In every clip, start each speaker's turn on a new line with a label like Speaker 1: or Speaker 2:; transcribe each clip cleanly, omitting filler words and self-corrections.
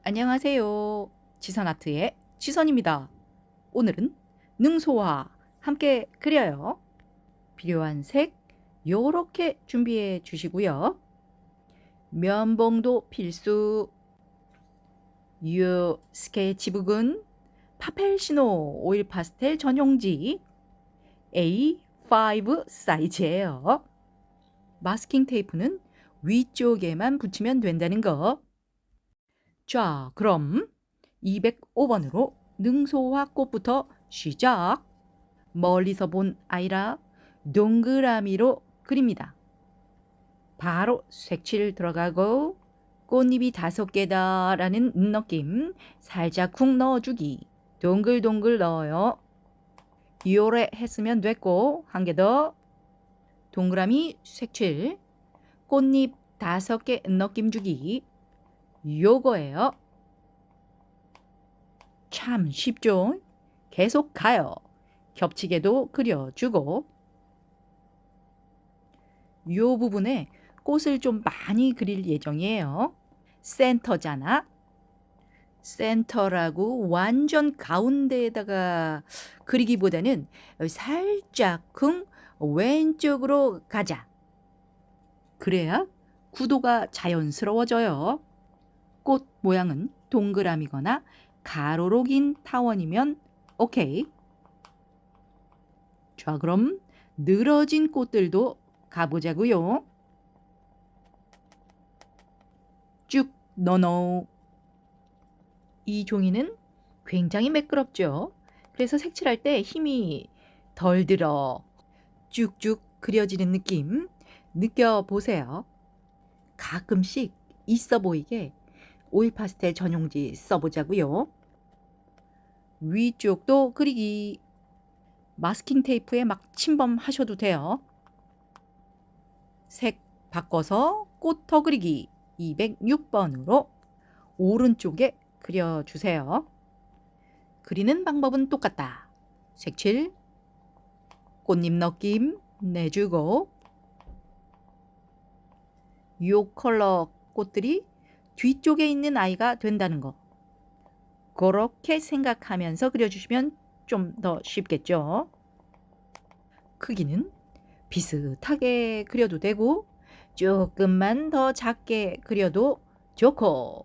Speaker 1: 안녕하세요. 지선아트의 지선입니다. 오늘은 능소와 함께 그려요. 필요한 색 요렇게 준비해 주시고요. 면봉도 필수. 요 스케치북은 파펠시노 오일 파스텔 전용지 A5 사이즈예요. 마스킹 테이프는 위쪽에만 붙이면 된다는 거. 자, 그럼 205번으로 능소화 꽃부터 시작. 멀리서 본 아이라 동그라미로 그립니다. 바로 색칠 들어가고 꽃잎이 5개다 라는 느낌 살짝 쿵 넣어주기. 동글동글 넣어요. 요래 했으면 됐고 한 개 더. 동그라미 색칠 꽃잎 5개 느낌 주기. 요거예요. 참 쉽죠? 계속 가요. 겹치게도 그려주고 요 부분에 꽃을 좀 많이 그릴 예정이에요. 센터잖아. 센터라고 완전 가운데에다가 그리기보다는 살짝쿵 왼쪽으로 가자. 그래야 구도가 자연스러워져요. 꽃 모양은 동그라미거나 가로로 긴 타원이면 오케이. 자, 그럼 늘어진 꽃들도 가보자고요. 쭉 넣어. 이 종이는 굉장히 매끄럽죠. 그래서 색칠할 때 힘이 덜 들어 쭉쭉 그려지는 느낌 느껴보세요. 가끔씩 있어 보이게 오일 파스텔 전용지 써보자고요. 위쪽도 그리기. 마스킹 테이프에 막 침범하셔도 돼요. 색 바꿔서 꽃 더 그리기 206번으로 오른쪽에 그려주세요. 그리는 방법은 똑같다. 색칠, 꽃잎 느낌 내주고 요 컬러 꽃들이 뒤쪽에 있는 아이가 된다는 거. 그렇게 생각하면서 그려주시면 좀 더 쉽겠죠. 크기는 비슷하게 그려도 되고 조금만 더 작게 그려도 좋고.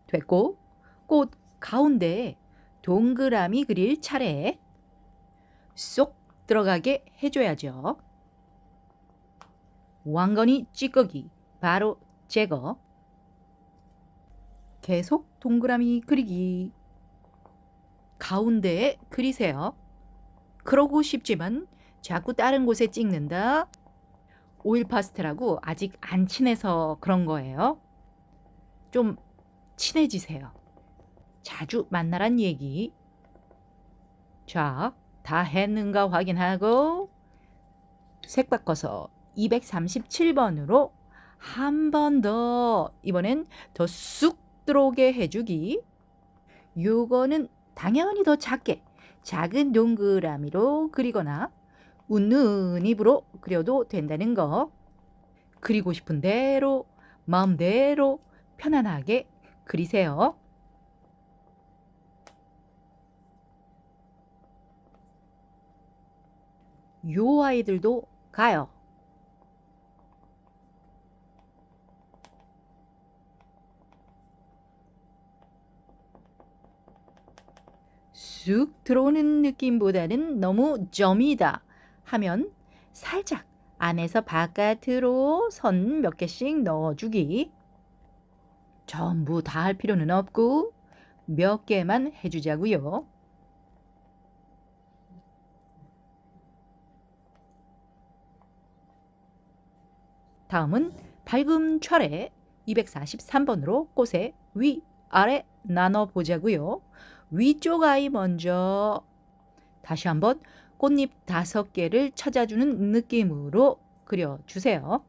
Speaker 1: 됐고 꽃 가운데에 동그라미 그릴 차례. 쏙 들어가게 해줘야죠. 왕건이 찌꺼기 바로 제거. 계속 동그라미 그리기. 가운데에 그리세요. 그러고 싶지만 자꾸 다른 곳에 찍는다. 오일 파스텔하고 아직 안 친해서 그런 거예요. 좀 친해지세요. 자주 만나란 얘기. 자, 다 했는가 확인하고 색 바꿔서 237번으로 한 번 더, 이번엔 더 쑥 들어오게 해주기. 요거는 당연히 더 작게 작은 동그라미로 그리거나 웃는 입으로 그려도 된다는 거. 그리고 싶은 대로 마음대로 편안하게 그리세요. 요 아이들도 가요. 쑥 들어오는 느낌보다는 너무 점이다 하면 살짝 안에서 바깥으로 선 몇 개씩 넣어주기. 전부 다 할 필요는 없고 몇 개만 해주자고요. 다음은 밝음 철에 243번으로 꽃의 위, 아래 나눠 보자고요. 위쪽 아이 먼저 다시 한번 꽃잎 5개를 찾아주는 느낌으로 그려주세요.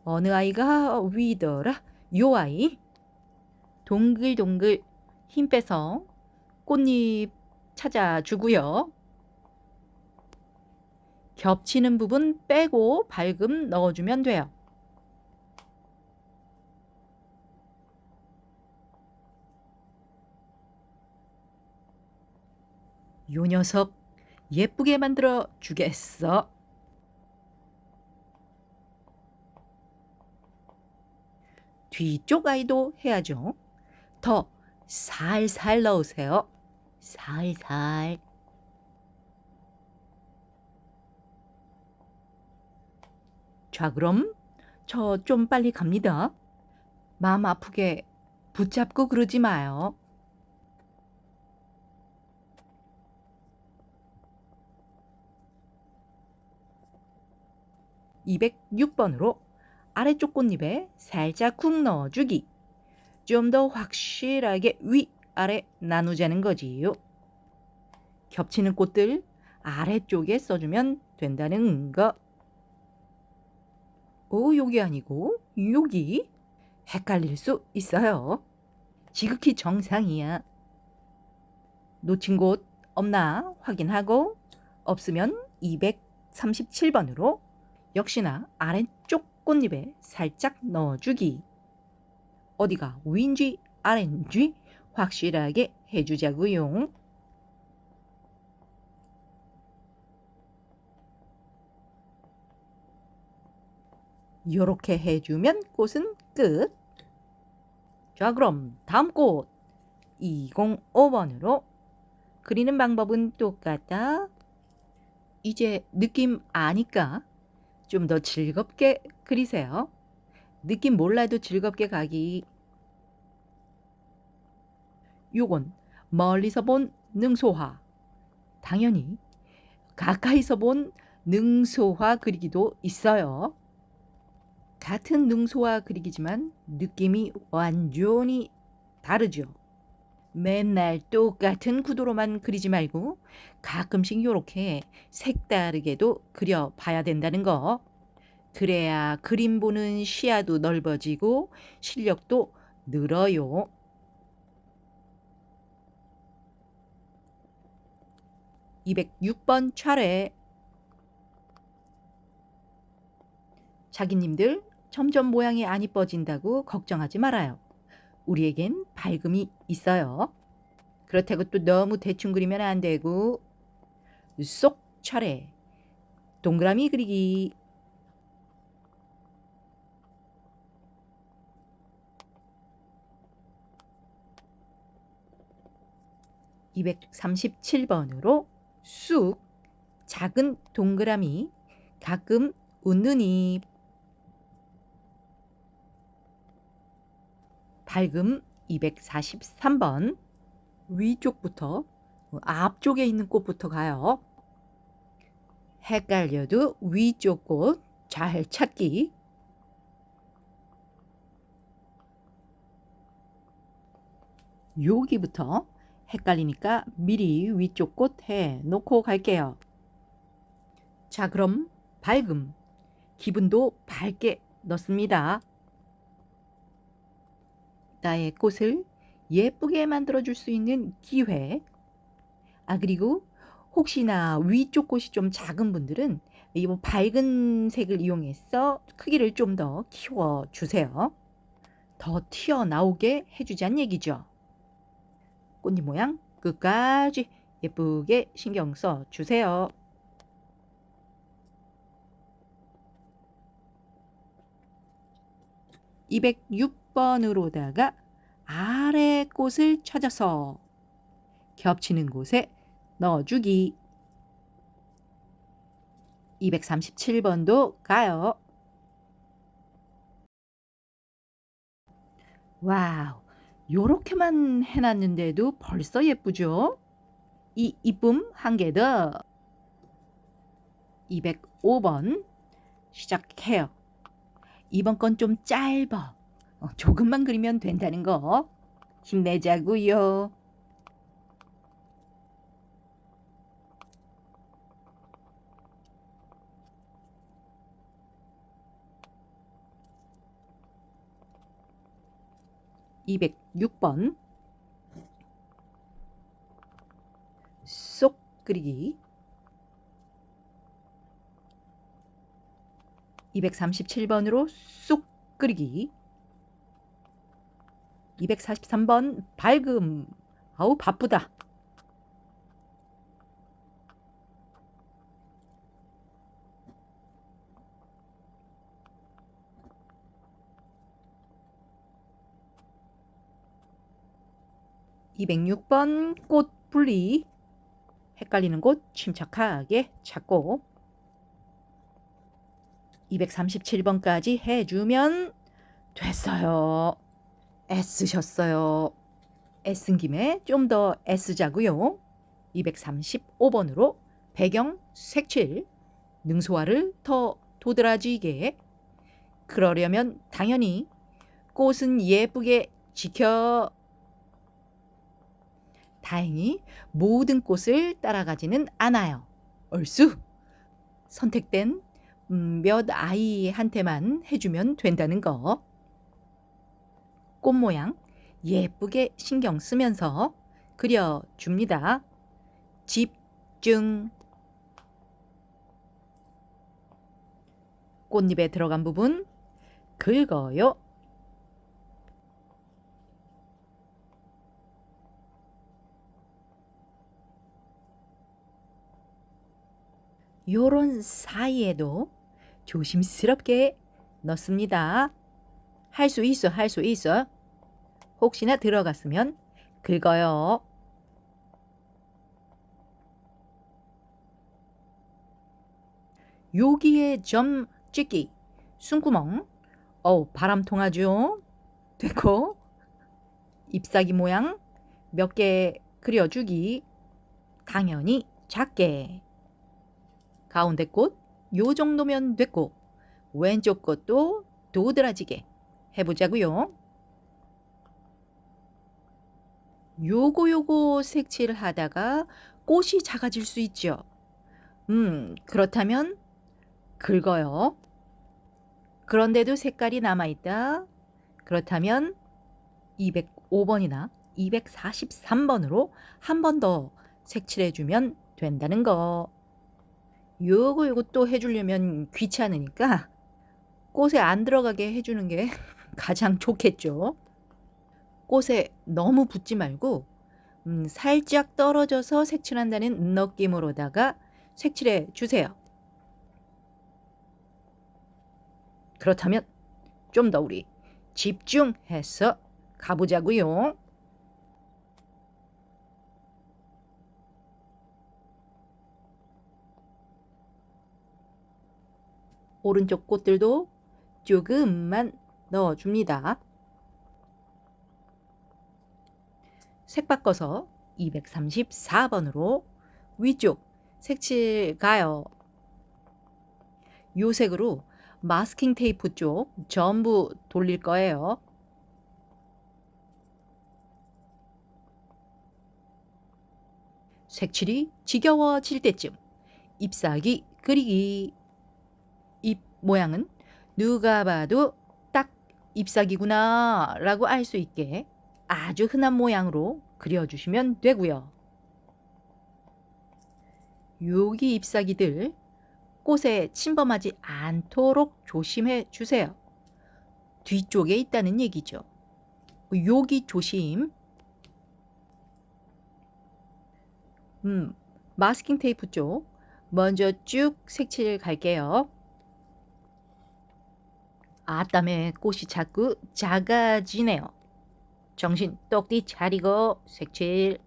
Speaker 1: 어느 아이가 위더라? 요 아이. 동글동글 힘 빼서 꽃잎 찾아주고요. 겹치는 부분 빼고 밝음 넣어주면 돼요. 요 녀석 예쁘게 만들어 주겠어. 뒤쪽 아이도 해야죠. 더 살살 넣으세요. 살살. 자, 그럼 저 좀 빨리 갑니다. 마음 아프게 붙잡고 그러지 마요. 206번으로 아래쪽 꽃잎에 살짝 쿡 넣어주기. 좀 더 확실하게 위아래 나누자는 거지요. 겹치는 꽃들 아래쪽에 써주면 된다는 거. 여기 아니고 여기. 헷갈릴 수 있어요. 지극히 정상이야. 놓친 곳 없나 확인하고 없으면 237번으로 역시나 아래쪽 꽃잎에 살짝 넣어주기. 어디가 위인지 아래인지 확실하게 해주자고요. 이렇게 해주면 꽃은 끝. 자, 그럼 다음 꽃 205번으로 그리는 방법은 똑같다. 이제 느낌 아니까 좀 더 즐겁게 그리세요. 느낌 몰라도 즐겁게 가기. 요건 멀리서 본 능소화. 당연히 가까이서 본 능소화 그리기도 있어요. 같은 능소화 그리기지만 느낌이 완전히 다르죠. 맨날 똑같은 구도로만 그리지 말고 가끔씩 요렇게 색다르게도 그려봐야 된다는 거. 그래야 그림 보는 시야도 넓어지고 실력도 늘어요. 206번 차례. 자기님들 점점 모양이 안 이뻐진다고 걱정하지 말아요. 우리에겐 밝음이 있어요. 그렇다고 또 너무 대충 그리면 안 되고. 쏙 차례. 동그라미 그리기. (237번으로) 쑥 작은 동그라미 가끔 웃는 입. 밝음 243번 위쪽부터 앞쪽에 있는 꽃부터 가요. 헷갈려도 위쪽 꽃 잘 찾기. 여기부터 헷갈리니까 미리 위쪽 꽃 해 놓고 갈게요. 자, 그럼 밝음 기분도 밝게 넣습니다. 나의 꽃을 예쁘게 만들어줄 수 있는 기회. 그리고 혹시나 위쪽 꽃이 좀 작은 분들은 이 밝은 색을 이용해서 크기를 좀 더 키워주세요. 더 튀어나오게 해주자는 얘기죠. 꽃잎 모양 끝까지 예쁘게 신경 써주세요. 206번으로다가 아래 꽃을 찾아서 겹치는 곳에 넣어주기. 237번도 가요. 와우, 요렇게만 해놨는데도 벌써 예쁘죠? 이 이쁨 한 개 더. 205번 시작해요. 이번 건 좀 짧아. 조금만 그리면 된다는 거. 힘내자고요. (206번) 쏙 그리기. 237번으로 쑥 끓이기. 243번 밝음. 아우 바쁘다. 206번 꽃 분리. 헷갈리는 곳 침착하게 찾고. 237번까지 해주면 됐어요. 애쓰셨어요. 애쓴 김에 좀 더 애쓰자고요. 235번으로 배경 색칠. 능소화를 더 도드라지게. 그러려면 당연히 꽃은 예쁘게 지켜. 다행히 모든 꽃을 따라가지는 않아요. 얼쑤! 선택된 몇 아이한테만 해주면 된다는 거. 꽃 모양 예쁘게 신경 쓰면서 그려줍니다. 집중. 꽃잎에 들어간 부분 긁어요. 요런 사이에도 조심스럽게 넣습니다. 할 수 있어, 할 수 있어. 혹시나 들어갔으면 긁어요. 여기에 점 찍기. 숨구멍. 바람 통하죠. 됐고. 잎사귀 모양 몇 개 그려주기. 당연히 작게. 가운데 꽃 요 정도면 됐고, 왼쪽 꽃도 도드라지게 해보자고요. 요거 색칠을 하다가 꽃이 작아질 수 있죠. 그렇다면 긁어요. 그런데도 색깔이 남아있다. 그렇다면 205번이나 243번으로 한 번 더 색칠해주면 된다는 거. 요거 또 해주려면 귀찮으니까 꽃에 안 들어가게 해주는 게 가장 좋겠죠. 꽃에 너무 붙지 말고 살짝 떨어져서 색칠한다는 느낌으로다가 색칠해 주세요. 그렇다면 좀 더 우리 집중해서 가보자고요. 오른쪽 꽃들도 조금만 넣어줍니다. 색 바꿔서 234번으로 위쪽 색칠 가요. 요 색으로 마스킹 테이프 쪽 전부 돌릴 거예요. 색칠이 지겨워질 때쯤 잎사귀 그리기. 잎 모양은 누가 봐도 딱 잎사귀구나 라고 알 수 있게 아주 흔한 모양으로 그려주시면 되고요. 여기 잎사귀들 꽃에 침범하지 않도록 조심해 주세요. 뒤쪽에 있다는 얘기죠. 여기 조심. 마스킹 테이프 쪽 먼저 쭉 색칠 갈게요. 아따매 꽃이 자꾸 작아지네요. 정신 똑띠 차리고 색칠.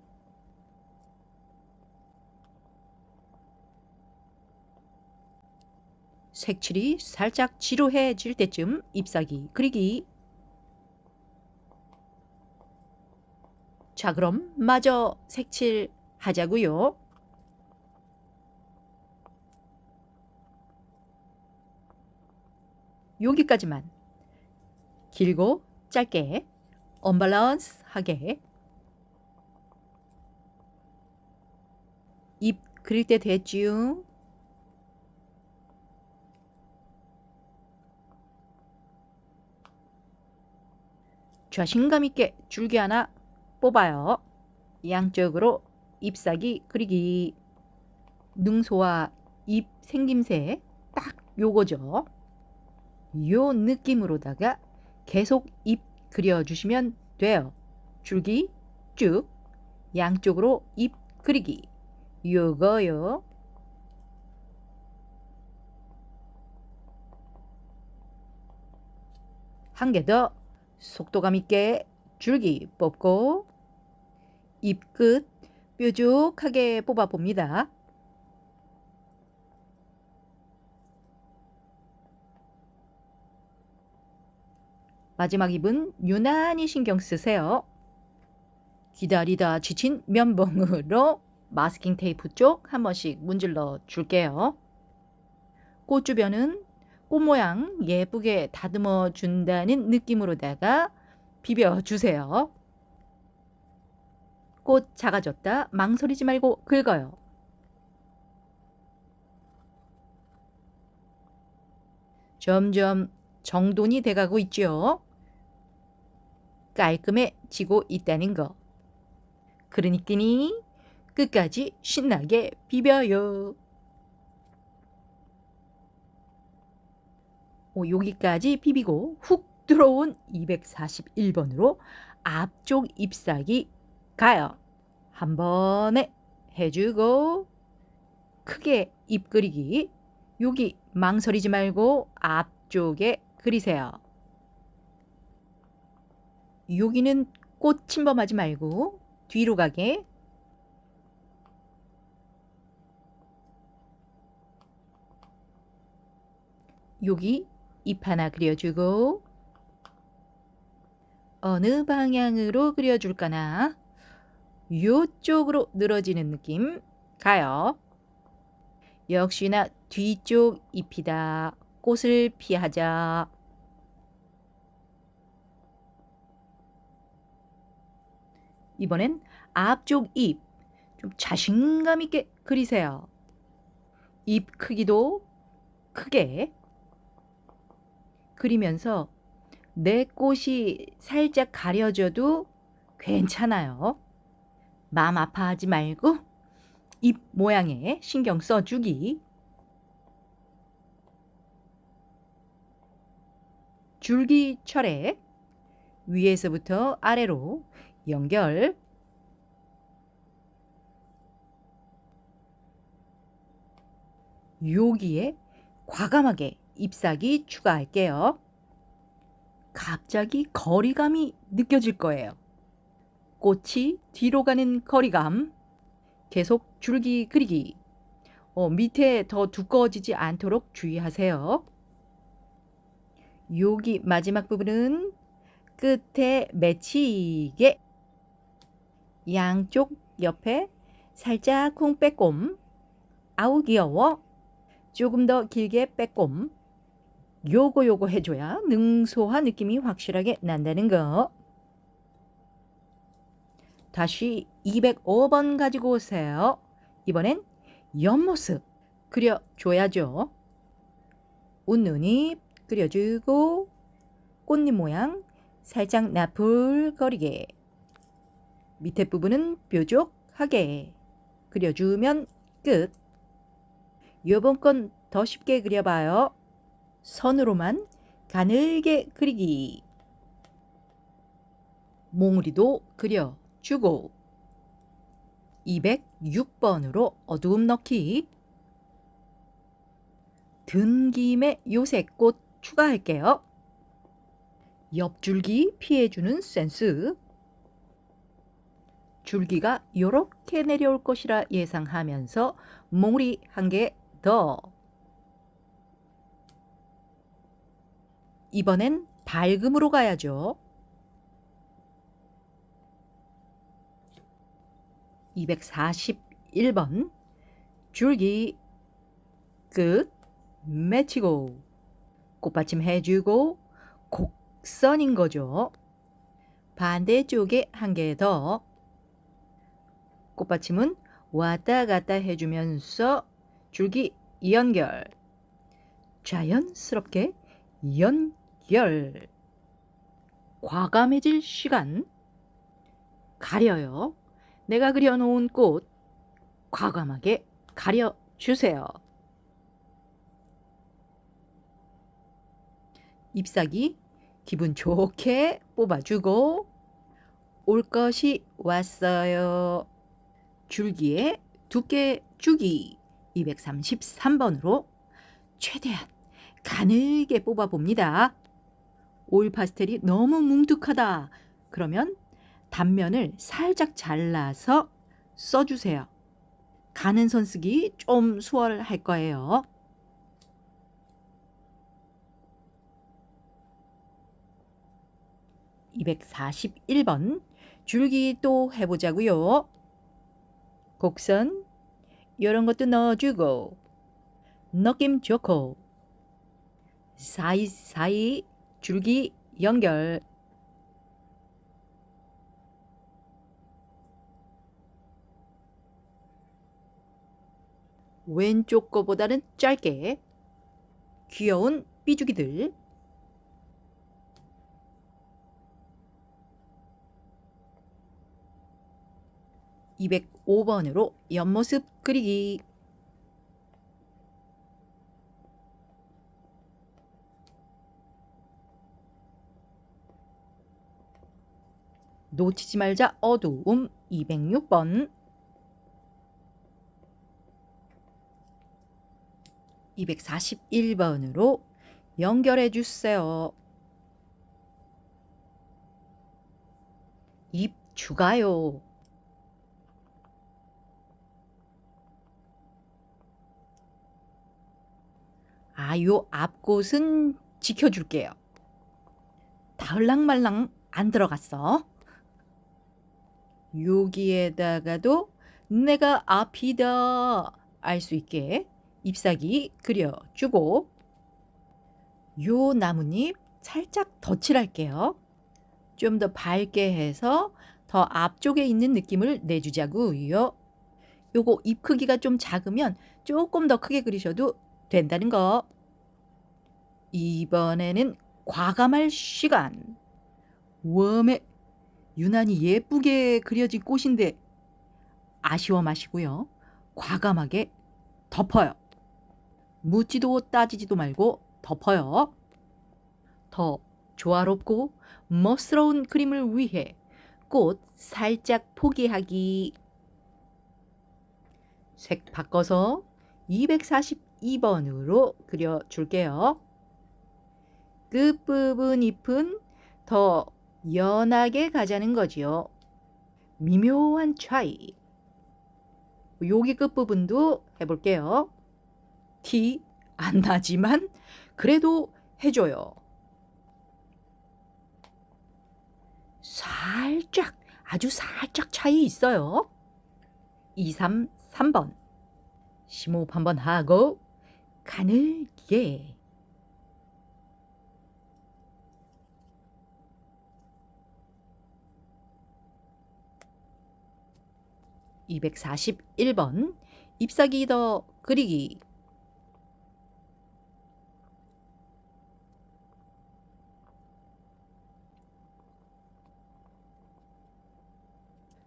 Speaker 1: 색칠이 살짝 지루해질 때쯤 잎사귀 그리기. 자, 그럼 마저 색칠하자고요. 여기까지만. 길고 짧게 언밸런스하게. 잎 그릴 때 됐지요. 자신감 있게 줄기 하나 뽑아요. 양쪽으로 잎사귀 그리기. 능소와 잎 생김새 딱 요거죠. 요 느낌으로다가 계속 잎 그려주시면 돼요. 줄기 쭉 양쪽으로 잎 그리기 요거요. 한 개 더 속도감 있게 줄기 뽑고 잎 끝 뾰족하게 뽑아 봅니다. 마지막 잎은 유난히 신경 쓰세요. 기다리다 지친 면봉으로 마스킹 테이프 쪽 한 번씩 문질러 줄게요. 꽃 주변은 꽃 모양 예쁘게 다듬어 준다는 느낌으로다가 비벼 주세요. 꽃 작아졌다 망설이지 말고 긁어요. 점점 정돈이 돼가고 있죠. 깔끔해지고 있다는 거. 그러니끼니 끝까지 신나게 비벼요. 여기까지 비비고 훅 들어온 241번으로 앞쪽 잎사귀 가요. 한 번에 해주고 크게 잎 그리기. 여기 망설이지 말고 앞쪽에 그리세요. 여기는 꽃 침범하지 말고 뒤로 가게. 여기 잎 하나 그려주고 어느 방향으로 그려줄까나 요쪽으로 늘어지는 느낌 가요. 역시나 뒤쪽 잎이다. 꽃을 피하자. 이번엔 앞쪽 잎 좀 자신감 있게 그리세요. 잎 크기도 크게 그리면서 내 꽃이 살짝 가려져도 괜찮아요. 마음 아파하지 말고 잎 모양에 신경 써주기. 줄기 철에 위에서부터 아래로 연결. 여기에 과감하게 잎사귀 추가할게요. 갑자기 거리감이 느껴질 거예요. 꽃이 뒤로 가는 거리감. 계속 줄기 그리기. 밑에 더 두꺼워지지 않도록 주의하세요. 여기 마지막 부분은 끝에 맺히게 양쪽 옆에 살짝 쿵 빼꼼. 아우 귀여워. 조금 더 길게 빼꼼. 요거 해줘야 능소화 느낌이 확실하게 난다는 거. 다시 205번 가지고 오세요. 이번엔 옆모습 그려줘야죠. 웃는 잎 그려주고 꽃잎 모양 살짝 나풀거리게 밑에 부분은 뾰족하게 그려주면 끝. 요번 건 더 쉽게 그려봐요. 선으로만 가늘게 그리기. 몽우리도 그려주고 206번으로 어두움 넣기. 등김에 요새꽃 추가할게요. 옆줄기 피해주는 센스. 줄기가 요렇게 내려올 것이라 예상하면서 몽우리 한 개 더. 이번엔 밝음으로 가야죠. 241번 줄기 끝 맺히고 꽃받침 해주고 곡선인 거죠. 반대쪽에 한 개 더. 꽃받침은 왔다 갔다 해주면서 줄기 연결. 자연스럽게 연결. 과감해질 시간. 가려요. 내가 그려놓은 꽃 과감하게 가려주세요. ip사귀 기분 좋게 뽑아주고 올 것이 왔어요. 줄기에 두께 주기 233번으로 최대한 가늘게 뽑아봅니다. 오일 파스텔이 너무 뭉툭하다. 그러면 단면을 살짝 잘라서 써주세요. 가는 선 쓰기 좀 수월할 거예요. (241번) 줄기 또 해보자고요. 곡선 이런 것도 넣어주고 느낌 좋고 사이사이 줄기 연결. 왼쪽 거보다는 짧게 귀여운 삐죽이들. (205번으로) 옆모습 그리기. 놓치지 말자 어두움. (206번) 241번으로 연결해 주세요. 잎 추가요. 요 앞곳은 지켜줄게요. 다을랑말랑 안 들어갔어. 여기에다가도 내가 앞이다 알 수 있게 잎사귀 그려주고 요 나뭇잎 살짝 덧칠할게요. 좀 더 밝게 해서 더 앞쪽에 있는 느낌을 내주자고요. 요거 잎 크기가 좀 작으면 조금 더 크게 그리셔도 된다는 거. 이번에는 과감할 시간. 웜에 유난히 예쁘게 그려진 꽃인데 아쉬워 마시고요. 과감하게 덮어요. 묻지도 따지지도 말고 덮어요. 더 조화롭고 멋스러운 그림을 위해 꽃 살짝 포기하기. 색 바꿔서 242번으로 그려줄게요. 끝부분 잎은 더 연하게 가자는 거지요. 미묘한 차이. 여기 끝부분도 해볼게요. 티 안 나지만 그래도 해줘요. 살짝, 아주 살짝 차이 있어요. 233번 심호흡 한번 하고 가늘게. (241번) 잎사귀 더 그리기.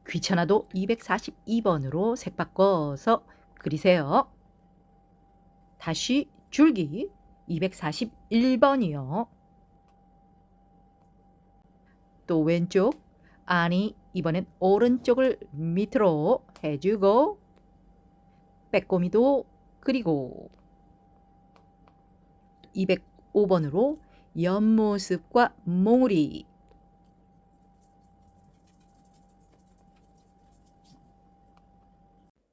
Speaker 1: 귀찮아도 242번으로 색 바꿔서 그리세요. 다시 줄기 241번이요. 또 왼쪽, 아니 이번엔 오른쪽을 밑으로 해주고 빼꼼히도 그리고 205번으로 옆모습과 몽우리.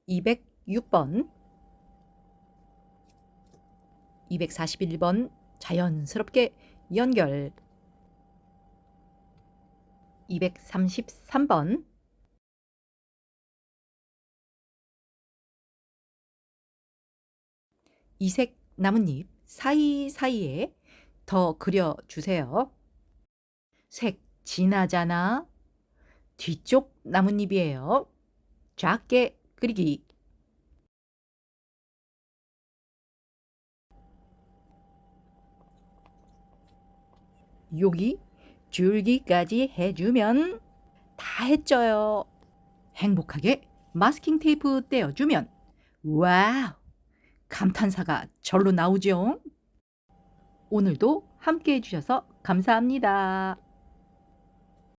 Speaker 1: (206번) 241번 자연스럽게 연결. 233번 이색 나뭇잎 사이사이에 더 그려주세요. 색 진하잖아. 뒤쪽 나뭇잎이에요. 작게 그리기. 여기 줄기까지 해주면 다 했죠요. 행복하게 마스킹 테이프 떼어주면 와우! 감탄사가 절로 나오죠. 오늘도 함께 해주셔서 감사합니다.